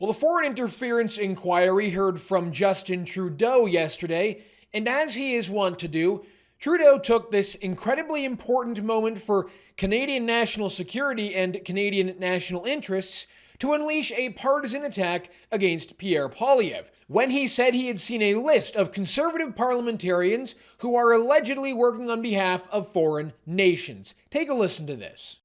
Well, the foreign interference inquiry heard from Justin Trudeau yesterday, and as he is wont to do, Trudeau took this incredibly important moment for Canadian national security and Canadian national interests to unleash a partisan attack against Pierre Poilievre, when he said he had seen a list of conservative parliamentarians who are allegedly working on behalf of foreign nations. Take a listen to this.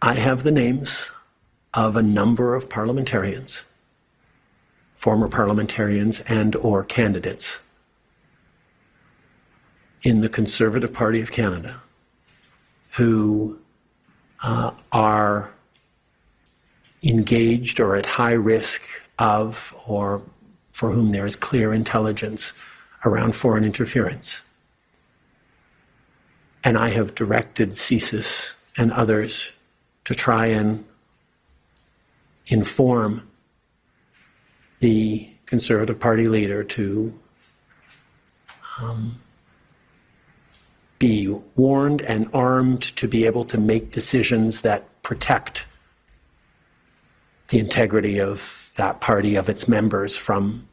I have the names of a number of parliamentarians, former parliamentarians and/or candidates in the Conservative Party of Canada who are engaged or at high risk of, or for whom there is clear intelligence around foreign interference. And I have directed CSIS and others to try and inform the Conservative Party leader to be warned and armed to be able to make decisions that protect the integrity of that party, of its members, from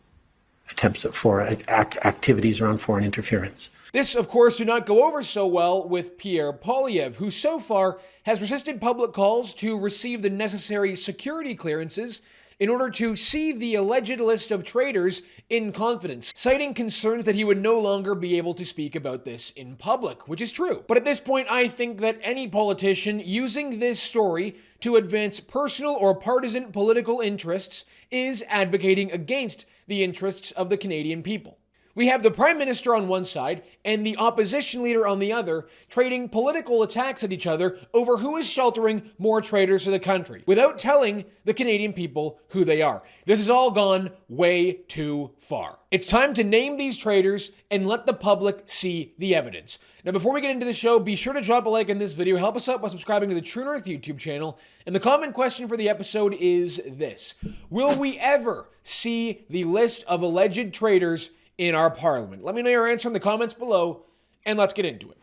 attempts at activities around foreign interference. This, of course, did not go over so well with Pierre Poilievre, who so far has resisted public calls to receive the necessary security clearances in order to see the alleged list of traitors in confidence, citing concerns that he would no longer be able to speak about this in public, which is true. But at this point, I think that any politician using this story to advance personal or partisan political interests is advocating against the interests of the Canadian people. We have the Prime Minister on one side and the opposition leader on the other trading political attacks at each other over who is sheltering more traitors to the country without telling the Canadian people who they are. This has all gone way too far. It's time to name these traitors and let the public see the evidence. Now, before we get into the show, be sure to drop a like on this video, help us out by subscribing to the True North YouTube channel, and the comment question for the episode is this: will we ever see the list of alleged traitors in our parliament? Let me know your answer in the comments below, and let's get into it.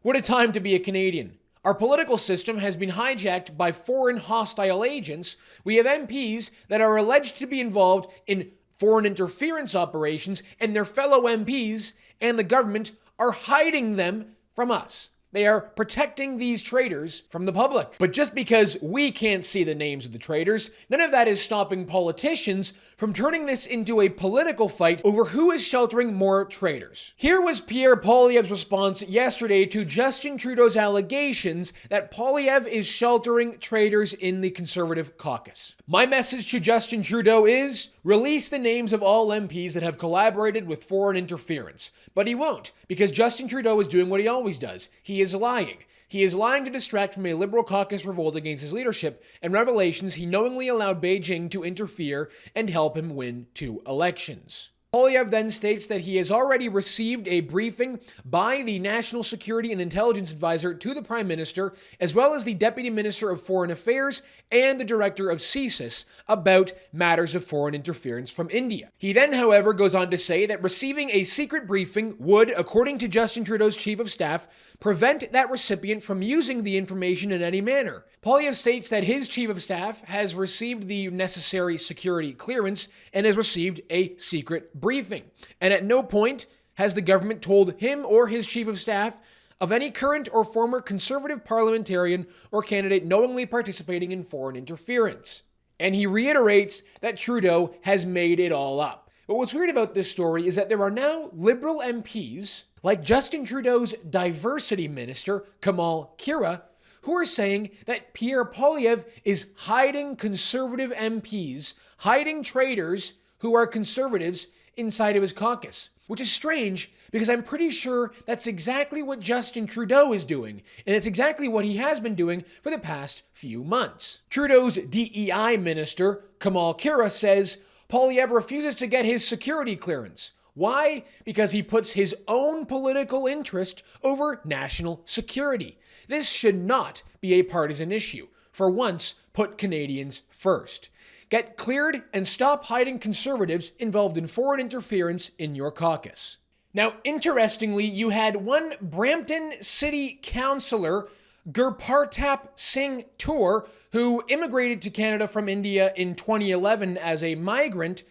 What a time to be a Canadian. Our political system has been hijacked by foreign hostile agents. We have MPs that are alleged to be involved in foreign interference operations, and their fellow MPs and the government are hiding them from us. They are protecting these traitors from the public. But just because we can't see the names of the traitors, none of that is stopping politicians from turning this into a political fight over who is sheltering more traitors. Here was Pierre Poilievre's response yesterday to Justin Trudeau's allegations that Poilievre is sheltering traitors in the Conservative caucus. My message to Justin Trudeau is: release the names of all MPs that have collaborated with foreign interference. But he won't, because Justin Trudeau is doing what he always does. He is lying. He is lying to distract from a Liberal caucus revolt against his leadership and revelations he knowingly allowed Beijing to interfere and help him win 2 elections. Poilievre then states that he has already received a briefing by the National Security and Intelligence Advisor to the Prime Minister, as well as the Deputy Minister of Foreign Affairs and the Director of CSIS about matters of foreign interference from India. He then, however, goes on to say that receiving a secret briefing would, according to Justin Trudeau's Chief of Staff, prevent that recipient from using the information in any manner. Poilievre states that his Chief of Staff has received the necessary security clearance and has received a secret briefing. And at no point has the government told him or his Chief of Staff of any current or former Conservative parliamentarian or candidate knowingly participating in foreign interference. And he reiterates that Trudeau has made it all up. But what's weird about this story is that there are now Liberal MPs, like Justin Trudeau's Diversity Minister, Kamal Khera, who are saying that Pierre Poilievre is hiding Conservative MPs, hiding traitors who are Conservatives inside of his caucus. Which is strange, because I'm pretty sure that's exactly what Justin Trudeau is doing, and it's exactly what he has been doing for the past few months. Trudeau's DEI minister, Kamal Khera, says Poilievre refuses to get his security clearance. Why? Because he puts his own political interest over national security. This should not be a partisan issue. For once, put Canadians first. Get cleared and stop hiding Conservatives involved in foreign interference in your caucus. Now, interestingly, you had one Brampton City Councillor Gurpartap Singh Toor, who immigrated to Canada from India in 2011 as a migrant,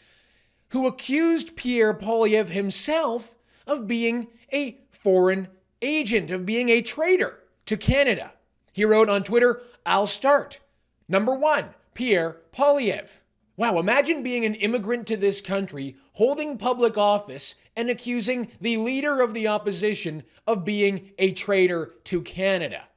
who accused Pierre Poilievre himself of being a foreign agent, of being a traitor to Canada. He wrote on Twitter, "I'll start. Number 1, Pierre Poilievre." Wow, imagine being an immigrant to this country, holding public office, and accusing the leader of the opposition of being a traitor to Canada.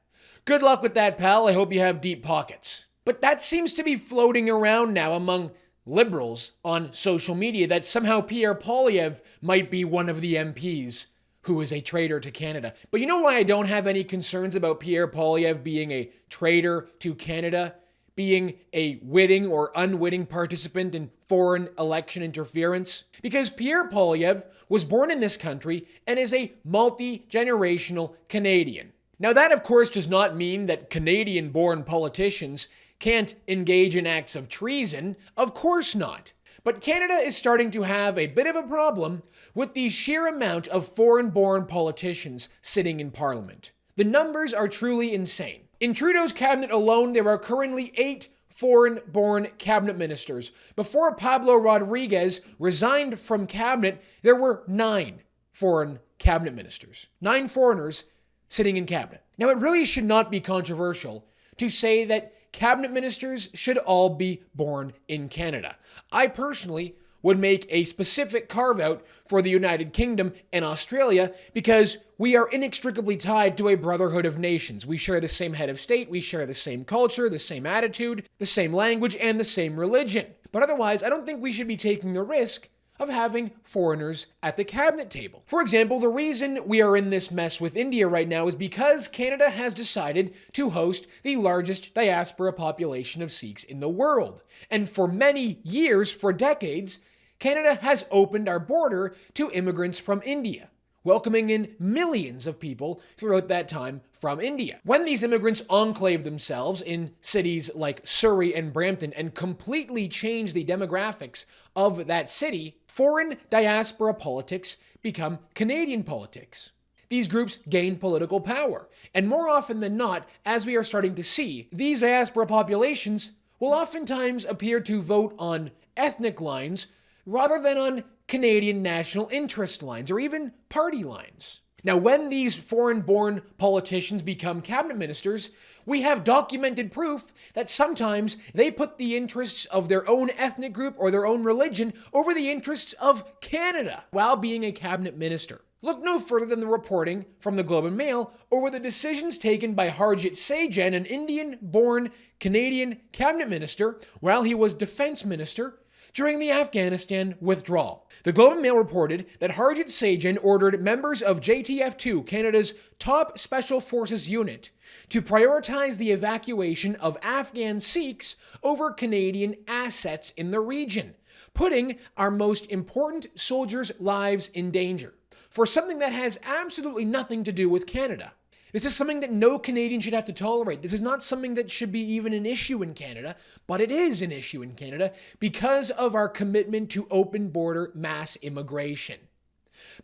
Good luck with that, pal. I hope you have deep pockets. But that seems to be floating around now among liberals on social media, that somehow Pierre Poilievre might be one of the MPs who is a traitor to Canada. But you know why I don't have any concerns about Pierre Poilievre being a traitor to Canada, being a witting or unwitting participant in foreign election interference? Because Pierre Poilievre was born in this country and is a multi-generational Canadian. Now that, of course, does not mean that Canadian-born politicians can't engage in acts of treason. Of course not. But Canada is starting to have a bit of a problem with the sheer amount of foreign-born politicians sitting in Parliament. The numbers are truly insane. In Trudeau's cabinet alone, there are currently 8 foreign-born cabinet ministers. Before Pablo Rodriguez resigned from cabinet, there were 9 foreign cabinet ministers. 9 foreigners sitting in cabinet. Now, it really should not be controversial to say that cabinet ministers should all be born in Canada. I personally would make a specific carve-out for the United Kingdom and Australia because we are inextricably tied to a brotherhood of nations. We share the same head of state, we share the same culture, the same attitude, the same language, and the same religion. But otherwise, I don't think we should be taking the risk of having foreigners at the cabinet table. For example, the reason we are in this mess with India right now is because Canada has decided to host the largest diaspora population of Sikhs in the world. And for many years, for decades, Canada has opened our border to immigrants from India, welcoming in millions of people throughout that time from India. When these immigrants enclave themselves in cities like Surrey and Brampton and completely change the demographics of that city, foreign diaspora politics become Canadian politics. These groups gain political power. And more often than not, as we are starting to see, these diaspora populations will oftentimes appear to vote on ethnic lines rather than on Canadian national interest lines or even party lines. Now, when these foreign-born politicians become cabinet ministers, we have documented proof that sometimes they put the interests of their own ethnic group or their own religion over the interests of Canada while being a cabinet minister. Look no further than the reporting from the Globe and Mail over the decisions taken by Harjit Sajjan, an Indian-born Canadian cabinet minister, while he was defense minister during the Afghanistan withdrawal. The Globe and Mail reported that Harjit Sajjan ordered members of JTF-2, Canada's top special forces unit, to prioritize the evacuation of Afghan Sikhs over Canadian assets in the region, putting our most important soldiers' lives in danger for something that has absolutely nothing to do with Canada. This is something that no Canadian should have to tolerate. This is not something that should be even an issue in Canada, but it is an issue in Canada because of our commitment to open border mass immigration.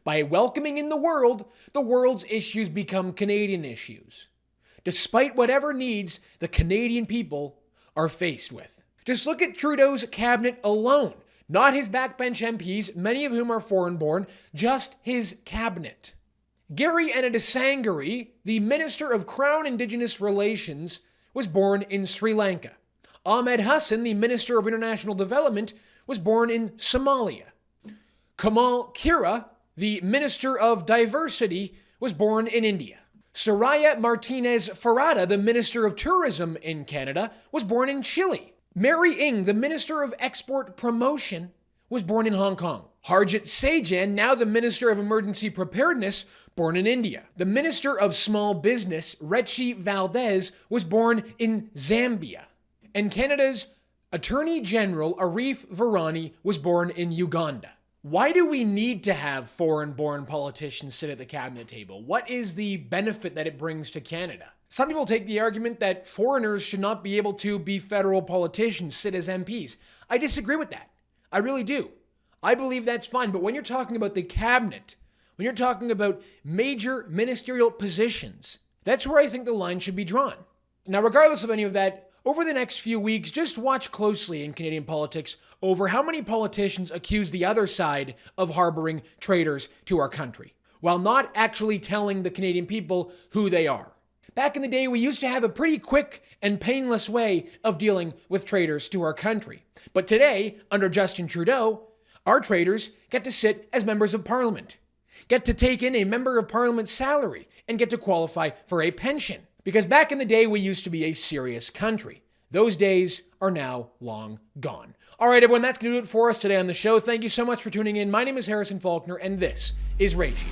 By welcoming in the world's issues become Canadian issues, despite whatever needs the Canadian people are faced with. Just look at Trudeau's cabinet alone, not his backbench MPs, many of whom are foreign-born, just his cabinet. Gary Anandasangari, the Minister of Crown Indigenous Relations, was born in Sri Lanka. Ahmed Hassan, the Minister of International Development, was born in Somalia. Kamal Kira, the Minister of Diversity, was born in India. Soraya Martinez Farada, the Minister of Tourism in Canada, was born in Chile. Mary Ng, the Minister of Export Promotion, was born in Hong Kong. Harjit Sajjan, now the Minister of Emergency Preparedness, born in India. The Minister of Small Business, Rechi Valdez, was born in Zambia. And Canada's Attorney General, Arif Virani, was born in Uganda. Why do we need to have foreign-born politicians sit at the cabinet table? What is the benefit that it brings to Canada? Some people take the argument that foreigners should not be able to be federal politicians, sit as MPs. I disagree with that. I really do. I believe that's fine, but when you're talking about the cabinet, when you're talking about major ministerial positions, That's where I think the line should be drawn. Now, regardless of any of that, over the next few weeks, just watch closely in Canadian politics over how many politicians accuse the other side of harboring traitors to our country, while not actually telling the Canadian people who they are. Back in the day, we used to have a pretty quick and painless way of dealing with traitors to our country. But today, under Justin Trudeau, our traitors get to sit as members of parliament, get to take in a member of parliament's salary, and get to qualify for a pension. Because back in the day, we used to be a serious country. Those days are now long gone. All right, everyone, that's going to do it for us today on the show. Thank you so much for tuning in. My name is Harrison Faulkner, and this is Ratio.